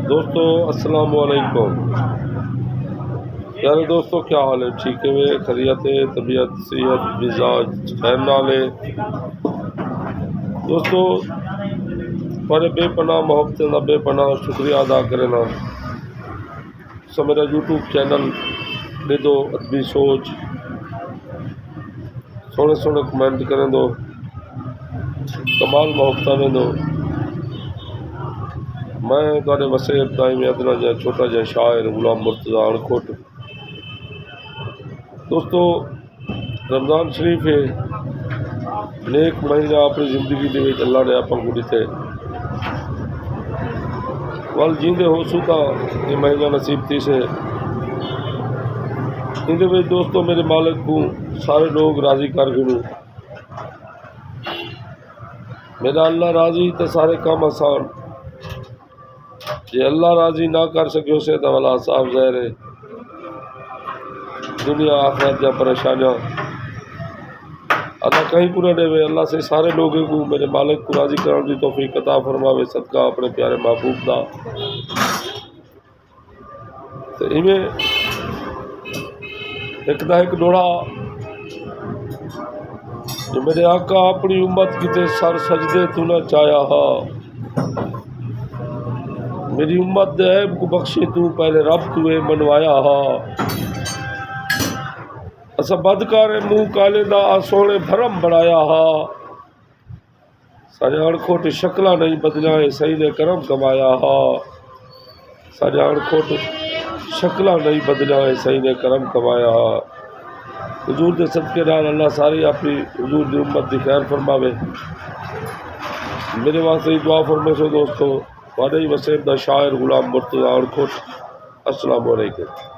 دوستو السلام علیکم۔ پیارے دوستو، کیا حال ہے؟ ٹھیک ہے؟ خیریت ہے؟ طبیعت صحت مزاج خیر نال ہے؟ دوستو پر بے پناہ محبت کا بے پناہ شکریہ ادا کرنا سو میرا یوٹیوب چینل دے دو ادبی سوچ سونے سونے کمنٹ کریں دو کمال محبت میں دو۔ میں تھوڑے وسیع تائیں ادنا جا چھوٹا جا شاعر غلام مرتضیٰ اڑکھوٹ۔ دوستو رمضان شریف ہے، نیک مہینہ اپنی زندگی دے وچ اللہ نے آپاں کو دیتے وال جیندے ہو سو تا یہ مہینہ نصیب تھی سے اندے وچ دوستو میرے مالک کو سارے لوگ راضی کر گنو۔ میرا اللہ راضی تو سارے کام آسان، یہ اللہ راضی نہ کر سکے اسے تو والا صاحب ظاہر ہے دنیا آخرت یا پریشانیاں اللہ کہیں پورا دے وے۔ اللہ سے سارے لوگوں کو میرے مالک کو راضی کرنے کی توفیق عطا فرماوے صدقہ اپنے پیارے محبوب دا۔ تو ایویں ایک دا ایک ڈوڑا جو میرے آقا اپنی امت کی تے سر سجدے تو نہ چایا ہا، میری امت دے عیب کو بخشے تو پہلے رب تو اے منوایا ہا۔ اسا بدکارے منہ کالے دا سونے بھرم بڑھایا ہا، سارے اڑکھوٹ شکلہ نہیں بدلائے صحیح نے کرم کمایا ہا، سارے اڑکھوٹ شکلہ نہیں بدلائے صحیح نے کرم کمایا ہا۔ حضور دے صدقے نال اللہ ساری اپنی حضور دی امت دی خیر فرماوے۔ میرے واسطے دعا فرمائے سو دوستو، تھوڑے ہی وسیم دا شاعر غلام مرتضیٰ اڑکھوٹ۔ السلام علیکم۔